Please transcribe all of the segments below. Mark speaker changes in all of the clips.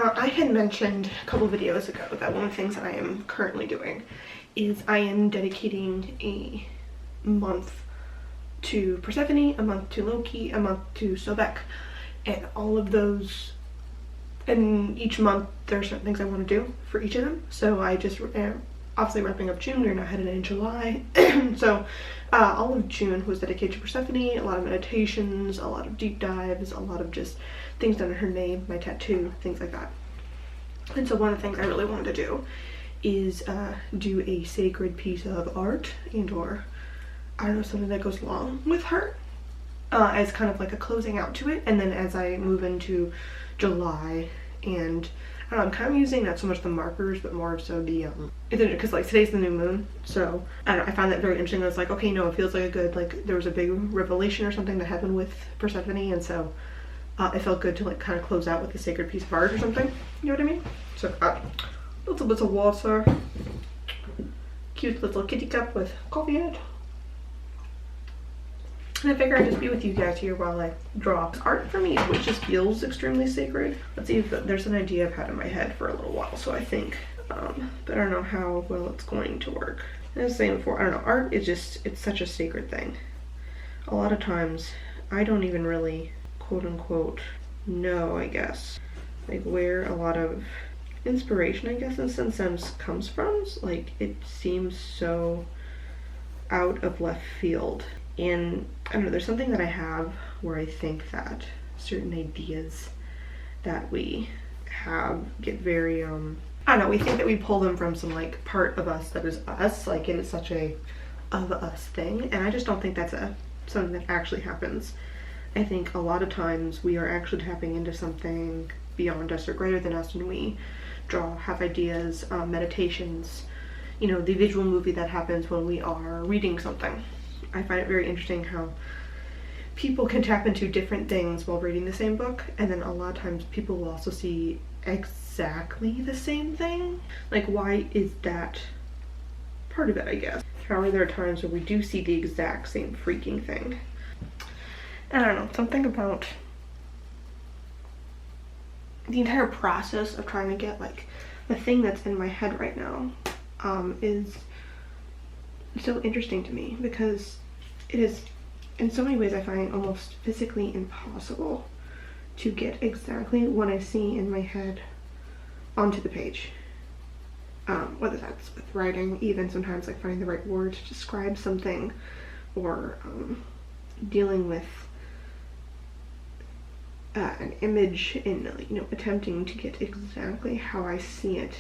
Speaker 1: I had mentioned a couple videos ago that one of the things that I am currently doing is I am dedicating a month to Persephone, a month to Loki, a month to Sobek, and all of those, and each month there are certain things I want to do for each of them. So I just obviously wrapping up June, we're now headed in July. So all of June was dedicated to Persephone, a lot of meditations, a lot of deep dives, a lot of just things done in her name, my tattoo, things like that. And so one of the things I really wanted to do is do a sacred piece of art and or, I don't know, something that goes along with her as kind of like a closing out to it. And then as I move into July, and I don't know, I'm kind of using not so much the markers but more so the because like today's the new moon, so I don't know, I found that very interesting. I was like, okay, no, it feels like a good, like there was a big revelation or something that happened with Persephone, and so it felt good to like kind of close out with a sacred piece of art or something, you know what I mean? So I've got little bits of water, cute little kitty cup with coffee in it. And I figure I'd just be with you guys here while I draw. Art for me, which just feels extremely sacred. Let's see if there's an idea I've had in my head for a little while, so I think, but I don't know how well it's going to work. As I was saying before, I don't know, art is just, it's such a sacred thing. A lot of times, I don't even really, quote unquote, know, I guess, like where a lot of inspiration, I guess, in some sense comes from. Like, it seems so out of left field. And I don't know, there's something that I have where I think that certain ideas that we have get very, I don't know, we think that we pull them from some like part of us that is us, like it is such a of us thing, and I just don't think that's something that actually happens. I think a lot of times we are actually tapping into something beyond us or greater than us when we draw, have ideas, meditations, you know, the visual movie that happens when we are reading something. I find it very interesting how people can tap into different things while reading the same book, and then a lot of times people will also see exactly the same thing. Like, why is that part of it, I guess? However, there are times where we do see the exact same freaking thing. I don't know, something about the entire process of trying to get like the thing that's in my head right now is so interesting to me, because it is in so many ways I find almost physically impossible to get exactly what I see in my head onto the page. Whether that's with writing, even sometimes like finding the right word to describe something, or dealing with an image and, you know, attempting to get exactly how I see it.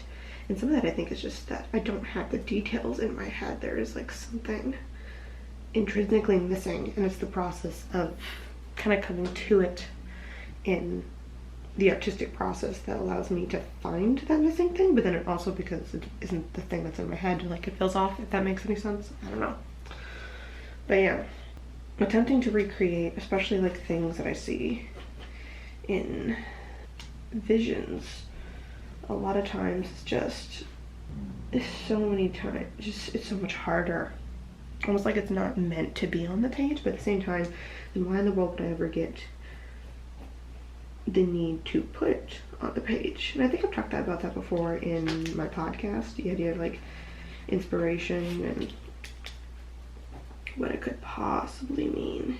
Speaker 1: And some of that I think is just that I don't have the details in my head. There is like something intrinsically missing, and it's the process of kind of coming to it in the artistic process that allows me to find that missing thing, but then it also, because it isn't the thing that's in my head, like it feels off, if that makes any sense. I don't know. But yeah, attempting to recreate, especially like things that I see in visions, a lot of times it's so many times, it's so much harder. Almost like it's not meant to be on the page, but at the same time, then why in the world would I ever get the need to put it on the page? And I think I've talked about that before in my podcast, the idea of like inspiration and what it could possibly mean.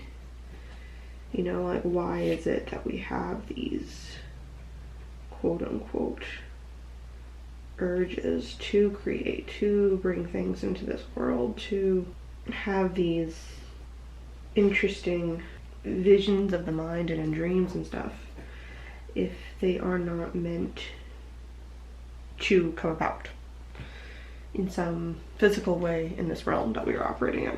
Speaker 1: You know, like, why is it that we have these quote unquote urges to create, to bring things into this world, to have these interesting visions of the mind and in dreams and stuff, if they are not meant to come about in some physical way in this realm that we are operating in.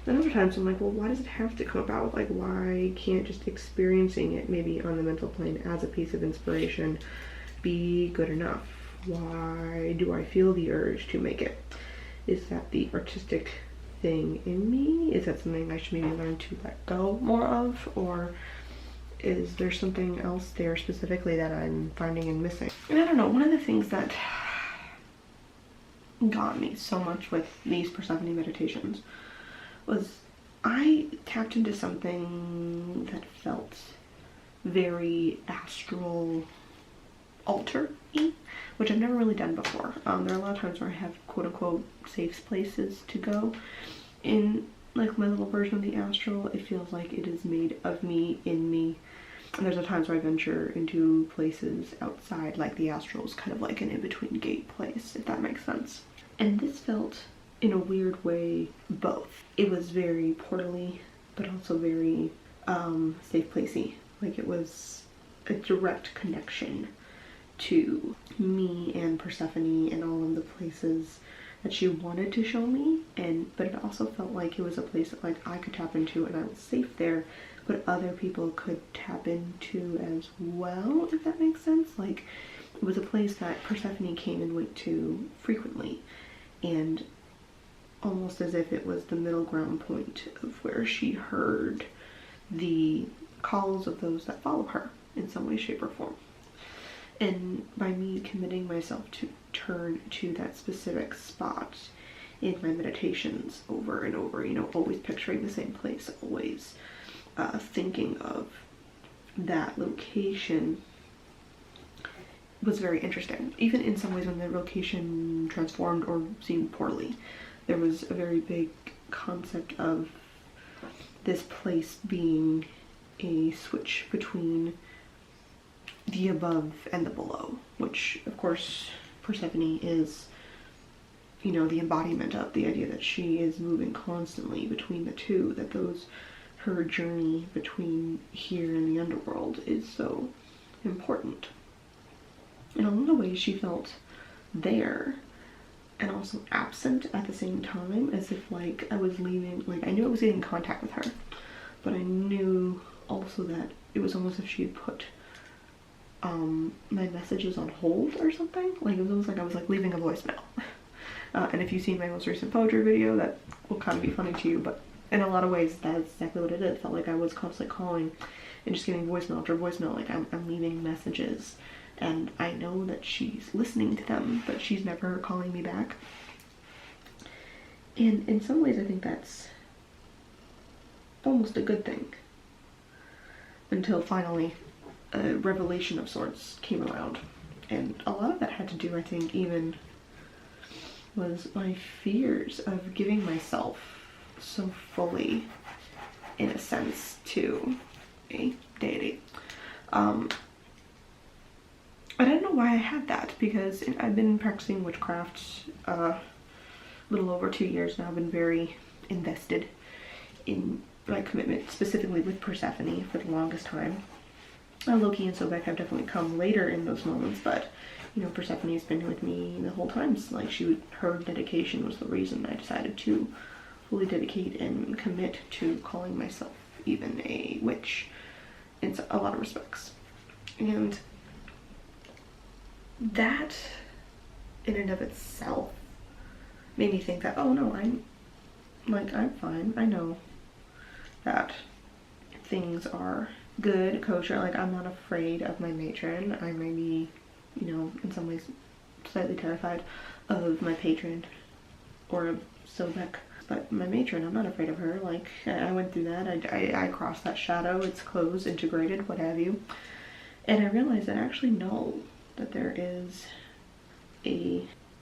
Speaker 1: Then other times I'm like, well, why does it have to come about? Like, why can't just experiencing it maybe on the mental plane as a piece of inspiration be good enough? Why do I feel the urge to make it? Is that the artistic thing in me? Is that something I should maybe learn to let go more of? Or is there something else there specifically that I'm finding and missing? And I don't know, one of the things that got me so much with these Persephone meditations was I tapped into something that felt very Astral Altar which I've never really done before. There are a lot of times where I have quote-unquote safe places to go. In like my little version of the astral, it feels like it is made of me, in me. And there's a times where I venture into places outside, like the astral is kind of like an in-between gate place, if that makes sense. And this felt, in a weird way, both. It was very portally, but also very safe placey. Like it was a direct connection to me and Persephone and all of the places that she wanted to show me, but it also felt like it was a place that like I could tap into and I was safe there, but other people could tap into as well, if that makes sense. Like it was a place that Persephone came and went to frequently, and almost as if it was the middle ground point of where she heard the calls of those that follow her in some way, shape, or form. And by me committing myself to turn to that specific spot in my meditations over and over, you know, always picturing the same place, always thinking of that location, was very interesting. Even in some ways when the location transformed or seemed poorly, there was a very big concept of this place being a switch between the above and the below, which of course Persephone is, you know, the embodiment of the idea that she is moving constantly between the two, that her journey between here and the underworld is so important. In a lot of ways she felt there and also absent at the same time, as if like I was leaving, like I knew I was getting in contact with her, but I knew also that it was almost as if she had put my messages on hold or something. Like it was almost like I was like leaving a voicemail. And if you've seen my most recent poetry video, that will kind of be funny to you, but in a lot of ways that's exactly what it is. It felt like I was constantly calling and just getting voicemail after voicemail, like I'm leaving messages and I know that she's listening to them, but she's never calling me back. And in some ways I think that's almost a good thing, until finally a revelation of sorts came around. And a lot of that had to do, I think, even was my fears of giving myself so fully, in a sense, to a deity. I don't know why I had that, because I've been practicing witchcraft a little over 2 years now. I've been very invested in my commitment, specifically with Persephone, for the longest time. Loki and Sobek have definitely come later in those moments, but you know, Persephone's been with me the whole time. So, like, her dedication was the reason I decided to fully dedicate and commit to calling myself even a witch in a lot of respects. And that in and of itself made me think that, oh no, I'm fine. I know that things are good, kosher. Like, I'm not afraid of my matron. I may be, you know, in some ways slightly terrified of my patron or of Sobek, but my matron, I'm not afraid of her. Like, I went through that. I crossed that shadow. It's closed, integrated, what have you. And I realized that I actually know that there is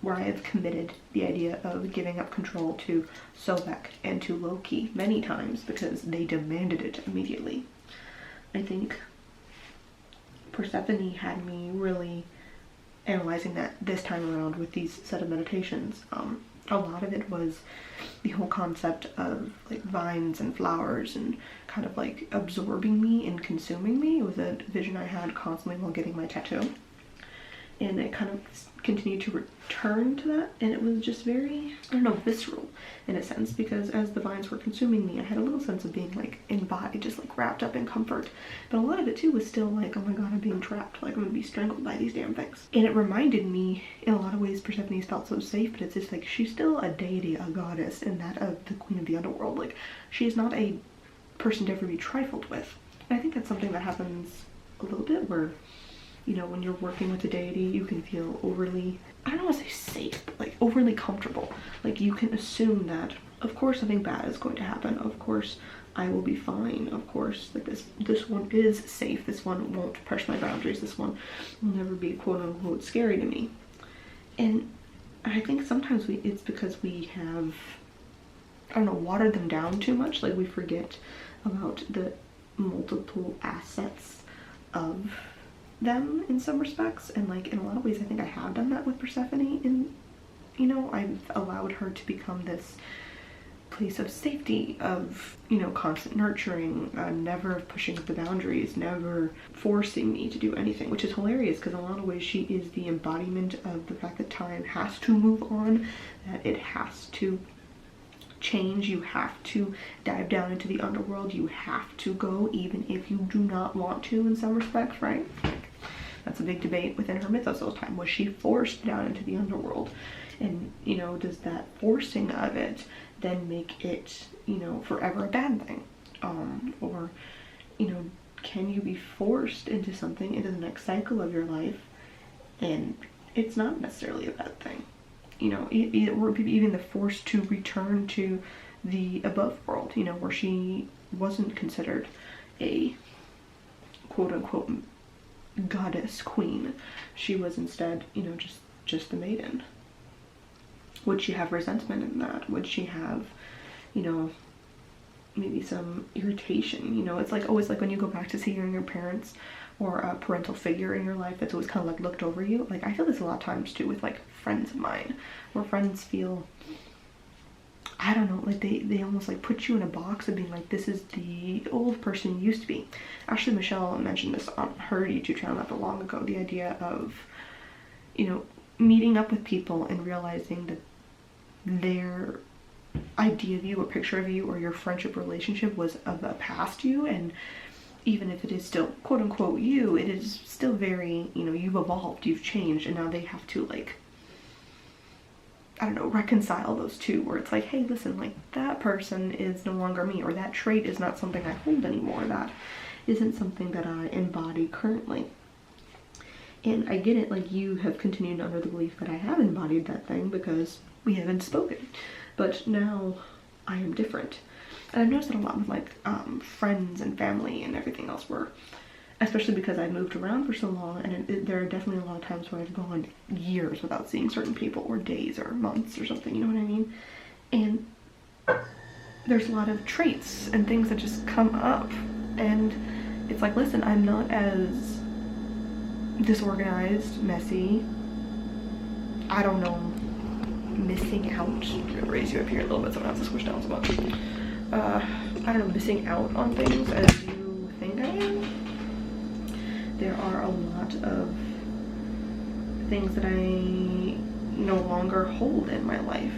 Speaker 1: where I have committed the idea of giving up control to Sobek and to Loki many times because they demanded it immediately. I think Persephone had me really analyzing that this time around with these set of meditations. A lot of it was the whole concept of like vines and flowers and kind of like absorbing me and consuming me. It was a vision I had constantly while getting my tattoo. And it kind of continued to return to that, and it was just very, I don't know, visceral in a sense, because as the vines were consuming me, I had a little sense of being like embodied, just like wrapped up in comfort. But a lot of it too was still like, oh my god, I'm being trapped, like I'm gonna be strangled by these damn things. And it reminded me, in a lot of ways, Persephone felt so safe, but it's just like, she's still a deity, a goddess, and that of the queen of the underworld. Like, she is not a person to ever be trifled with. And I think that's something that happens a little bit where, you know, when you're working with a deity, you can feel overly, I don't want to say safe, but like overly comfortable. Like, you can assume that, of course, nothing bad is going to happen. Of course, I will be fine. Of course, like this one is safe. This one won't push my boundaries. This one will never be quote unquote scary to me. And I think sometimes it's because we have, I don't know, watered them down too much. Like we forget about the multiple assets of them in some respects. And like in a lot of ways I think I have done that with Persephone. And you know, I've allowed her to become this place of safety, of, you know, constant nurturing, never pushing the boundaries, never forcing me to do anything, which is hilarious because in a lot of ways she is the embodiment of the fact that time has to move on, that it has to change, you have to dive down into the underworld, you have to go even if you do not want to in some respects, right? That's a big debate within her mythos all the time. Was she forced down into the underworld? And, you know, does that forcing of it then make it, you know, forever a bad thing? Or, you know, can you be forced into something, into the next cycle of your life, and it's not necessarily a bad thing? You know, or even the force to return to the above world, you know, where she wasn't considered a quote-unquote goddess queen. She was instead, you know, just the maiden. Would she have resentment in that? Would she have, you know, maybe some irritation? You know, it's like always like when you go back to seeing your parents or a parental figure in your life that's always kind of like looked over you. Like I feel this a lot of times too with like friends of mine, where friends feel, I don't know, like they almost like put you in a box of being like, this is the old person you used to be. Actually, Michelle mentioned this on her YouTube channel not that long ago, the idea of, you know, meeting up with people and realizing that their idea of you or picture of you or your friendship relationship was of a past you, and even if it is still quote unquote you, it is still very, you know, you've evolved, you've changed, and now they have to like, I don't know, reconcile those two, where it's like, hey, listen, like that person is no longer me, or that trait is not something I hold anymore, that isn't something that I embody currently. And I get it, like you have continued under the belief that I have embodied that thing because we haven't spoken, but now I am different. And I've noticed that a lot with like friends and family and everything else, where, especially because I've moved around for so long, and there are definitely a lot of times where I've gone years without seeing certain people, or days or months or something, you know what I mean? And there's a lot of traits and things that just come up, and it's like, listen, I'm not as disorganized, messy, I don't know, missing out. I'm gonna raise you up here a little bit so I don't have to squish down so much. I don't know, missing out on things as you think I am. There are a lot of things that I no longer hold in my life,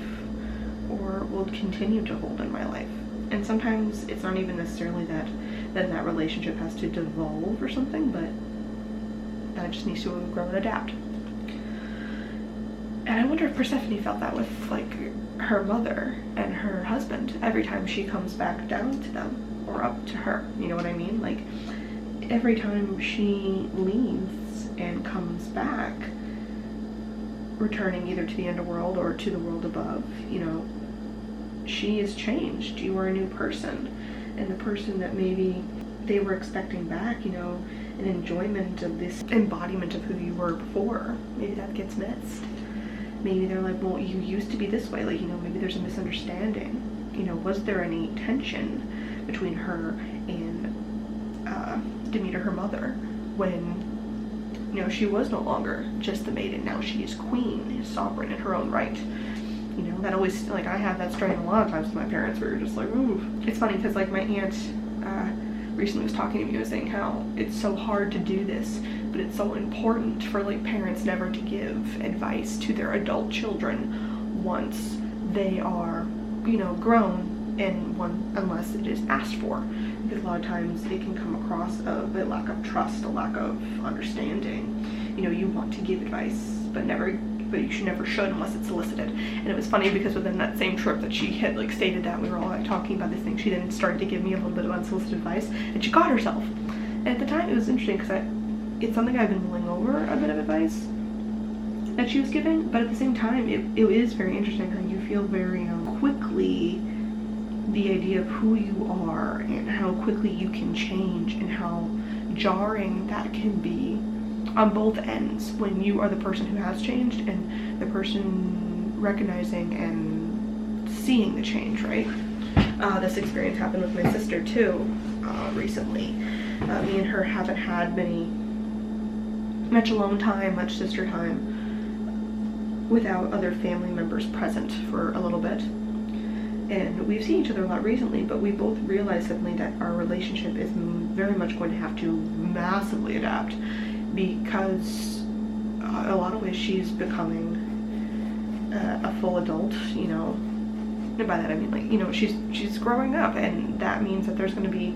Speaker 1: or will continue to hold in my life. And sometimes it's not even necessarily that that relationship has to devolve or something, but that it just needs to grow and adapt. And I wonder if Persephone felt that with like her mother and her husband every time she comes back down to them, or up to her, you know what I mean? Like every time she leaves and comes back, returning either to the underworld or to the world above, you know, she is changed. You are a new person, and the person that maybe they were expecting back, you know, an enjoyment of this embodiment of who you were before, maybe that gets missed. Maybe they're like, well, you used to be this way, like, you know, maybe there's a misunderstanding. You know, was there any tension between her and Demeter, her mother, when, you know, she was no longer just the maiden, now she is queen, sovereign in her own right. You know, that always, like, I have that strain a lot of times with my parents, where you're just like, ooh. It's funny because like my aunt recently was talking to me, was saying how it's so hard to do this, but it's so important for like parents never to give advice to their adult children once they are, you know, grown, and unless it is asked for, because a lot of times it can come across of a lack of trust, a lack of understanding. You know, you want to give advice, but you should unless it's solicited. And it was funny because within that same trip that she had like stated that, we were all like talking about this thing, she then started to give me a little bit of unsolicited advice, and she caught herself. And at the time it was interesting because it's something I've been mulling over, a bit of advice that she was giving, but at the same time it is very interesting how you feel very quickly the idea of who you are and how quickly you can change, and how jarring that can be on both ends, when you are the person who has changed and the person recognizing and seeing the change, right? This experience happened with my sister too, recently. Me and her haven't had much alone time, much sister time without other family members present for a little bit. And we've seen each other a lot recently, but we both realized suddenly that our relationship is very much going to have to massively adapt, because a lot of ways she's becoming a full adult, you know. And by that I mean, like, you know, she's growing up, and that means that there's going to be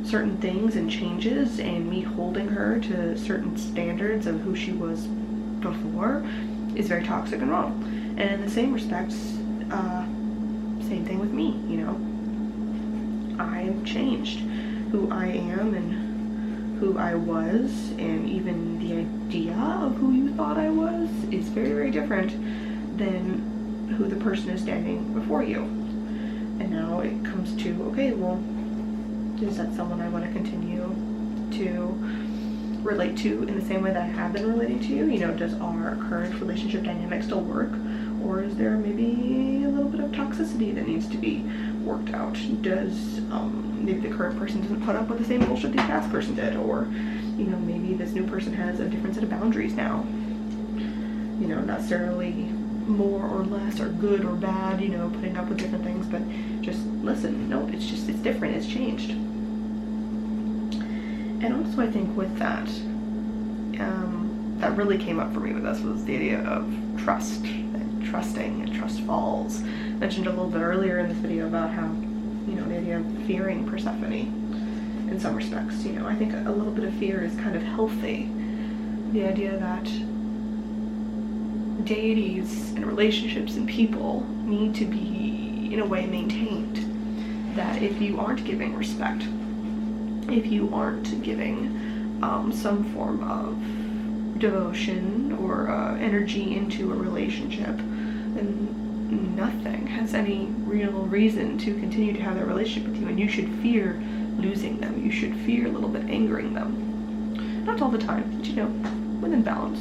Speaker 1: certain things and changes, and me holding her to certain standards of who she was before is very toxic and wrong. And in the same respects, same thing with me, you know. I've changed who I am and who I was, and even the idea of who you thought I was is very, very different than who the person is standing before you. And now it comes to, okay, well, is that someone I want to continue to relate to in the same way that I have been relating to you? You know, does our current relationship dynamic still work? Or is there maybe a little bit of toxicity that needs to be worked out? Does maybe the current person doesn't put up with the same bullshit the past person did? Or, you know, maybe this new person has a different set of boundaries now. You know, not necessarily more or less or good or bad, you know, putting up with different things, but just listen, no, it's different, it's changed. And also I think with that, that really came up for me with us was the idea of trust and trusting and trust falls. I mentioned a little bit earlier in this video about how, you know, the idea of fearing Persephone in some respects, you know, I think a little bit of fear is kind of healthy. The idea that deities and relationships and people need to be, in a way, maintained. That if you aren't giving respect, if you aren't giving some form of devotion or energy into a relationship, then nothing has any real reason to continue to have that relationship with you, and you should fear losing them. You should fear a little bit angering them. Not all the time, but, you know, within balance.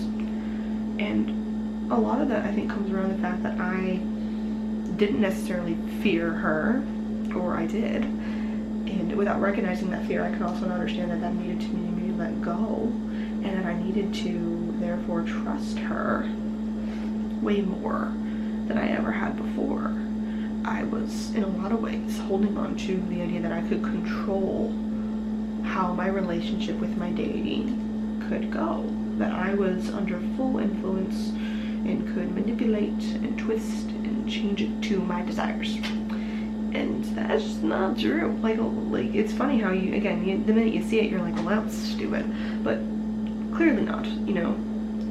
Speaker 1: And a lot of that, I think, comes around the fact that I didn't necessarily fear her, or I did. And without recognizing that fear, I can also understand that that needed to be let go, and that I needed to, therefore, trust her way more than I ever had before. I was, in a lot of ways, holding on to the idea that I could control how my relationship with my deity could go. That I was under full influence and could manipulate and twist and change it to my desires. And that's just not true. Like it's funny how you, again, the minute you see it, you're like, well, that's stupid. But clearly not, you know.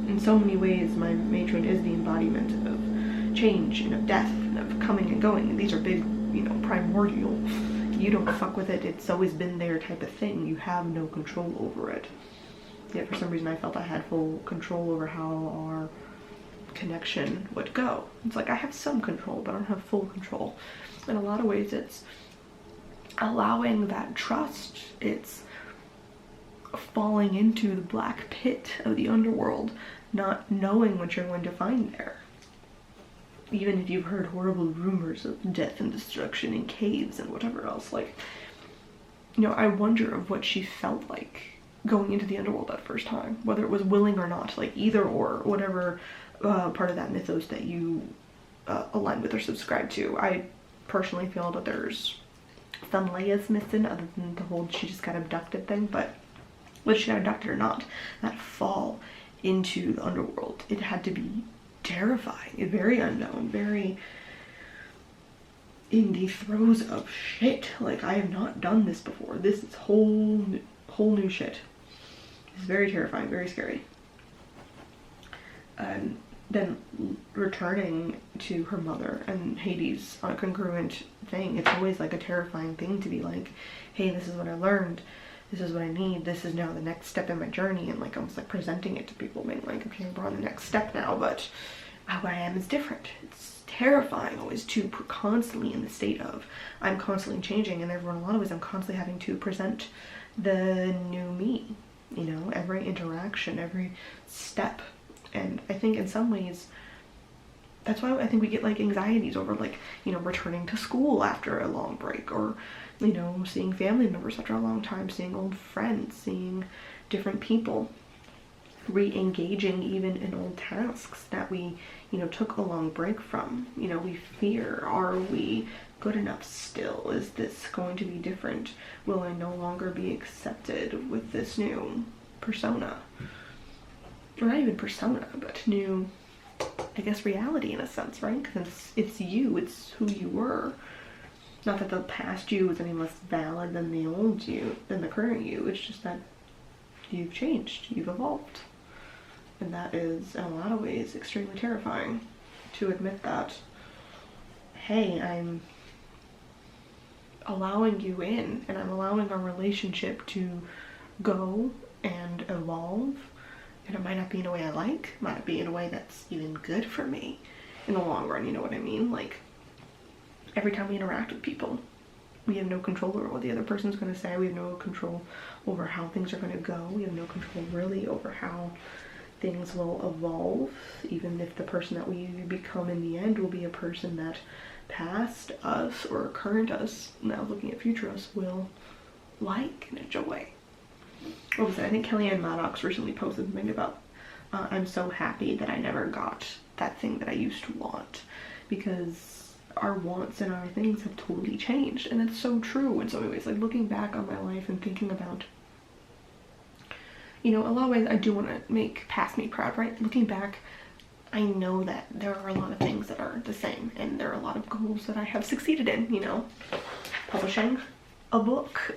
Speaker 1: In so many ways, my matron is the embodiment of change and of death and of coming and going. And these are big, you know, primordial. You don't fuck with it, it's always been there type of thing. You have no control over it. Yet for some reason I felt I had full control over how our connection would go. It's like I have some control, but I don't have full control. In a lot of ways, it's allowing that trust. It's falling into the black pit of the underworld, not knowing what you're going to find there. Even if you've heard horrible rumors of death and destruction in caves and whatever else, like, you know, I wonder of what she felt like going into the underworld that first time, whether it was willing or not, like either or, whatever part of that mythos that you align with or subscribe to. I personally feel that there's some layers missing other than the whole she just got abducted thing, but whether she got abducted or not, that fall into the underworld, it had to be terrifying, very unknown, very in the throes of shit. Like, I have not done this before. This is whole new shit. It's very terrifying, very scary. And then returning to her mother and Hades on a congruent thing, it's always like a terrifying thing to be like, hey, this is what I learned, this is what I need, this is now the next step in my journey, and like almost like presenting it to people, being like, okay, we're on the next step now, but how I am is different. It's terrifying always to constantly in the state of, I'm constantly changing, and therefore in a lot of ways I'm constantly having to present the new me you know, every interaction, every step. And I think in some ways, that's why I think we get like anxieties over like, you know, returning to school after a long break, or, you know, seeing family members after a long time, seeing old friends, seeing different people, re-engaging even in old tasks that we, you know, took a long break from. You know, we fear, are we good enough still? Is this going to be different? Will I no longer be accepted with this new persona? Or not even persona, but new, I guess, reality in a sense, right? Because it's you, it's who you were. Not that the past you is any less valid than the old you, than the current you. It's just that you've changed, you've evolved. And that is, in a lot of ways, extremely terrifying to admit that, hey, I'm allowing you in, and I'm allowing our relationship to go and evolve. And it might not be in a way I like, might not be in a way that's even good for me in the long run, you know what I mean? Like, every time we interact with people, we have no control over what the other person's going to say. We have no control over how things are going to go. We have no control really over how things will evolve, even if the person that we become in the end will be a person that past us or current us, now looking at future us, will like and enjoy. What was it? I think Kellyanne Maddox recently posted something about I'm so happy that I never got that thing that I used to want, because our wants and our things have totally changed. And it's so true in so many ways. Like, looking back on my life and thinking about, you know, a lot of ways I do want to make past me proud, right? Looking back, I know that there are a lot of things that are the same, and there are a lot of goals that I have succeeded in, you know. Publishing a book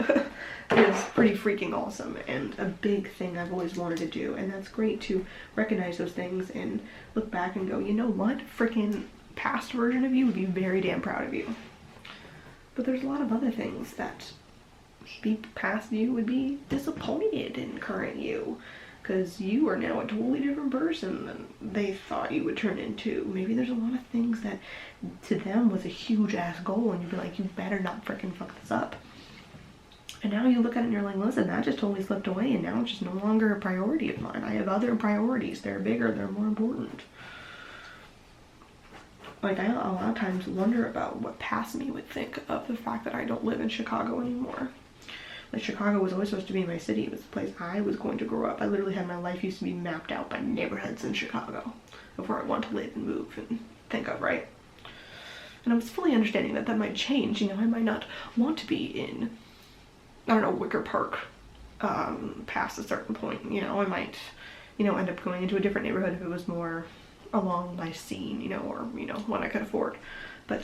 Speaker 1: is pretty freaking awesome, and a big thing I've always wanted to do, and that's great to recognize those things and look back and go, you know what, freaking past version of you would be very damn proud of you. But there's a lot of other things that maybe past you would be disappointed in current you, because you are now a totally different person than they thought you would turn into. Maybe there's a lot of things that to them was a huge ass goal, and you'd be like, you better not freaking fuck this up. And now you look at it and you're like, listen, that just totally slipped away, and now it's just no longer a priority of mine. I have other priorities. They're bigger, they're more important. Like, I a lot of times wonder about what past me would think of the fact that I don't live in Chicago anymore. Like, Chicago was always supposed to be my city. It was the place I was going to grow up. I literally had my life used to be mapped out by neighborhoods in Chicago of where I want to live and move and think of, right? And I was fully understanding that that might change. You know, I might not want to be in, I don't know, Wicker Park past a certain point. You know, I might, you know, end up going into a different neighborhood if it was more along my scene, you know, or, you know, one I could afford. But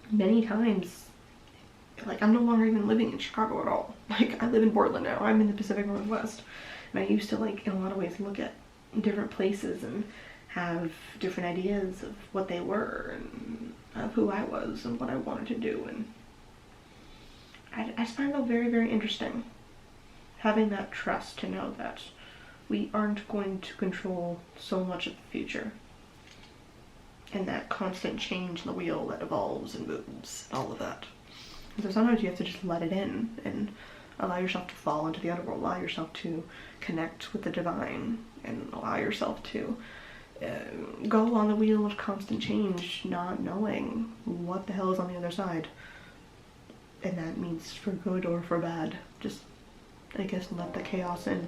Speaker 1: many times, like, I'm no longer even living in Chicago at all. Like, I live in Portland now. I'm in the Pacific Northwest. And I used to, like, in a lot of ways, look at different places and have different ideas of what they were and of who I was and what I wanted to do. And I just find it very, very interesting having that trust to know that we aren't going to control so much of the future. And that constant change in the wheel that evolves and moves, all of that. So sometimes you have to just let it in and allow yourself to fall into the underworld, allow yourself to connect with the divine, and allow yourself to go on the wheel of constant change, not knowing what the hell is on the other side. And that means for good or for bad. Just, I guess, let the chaos in.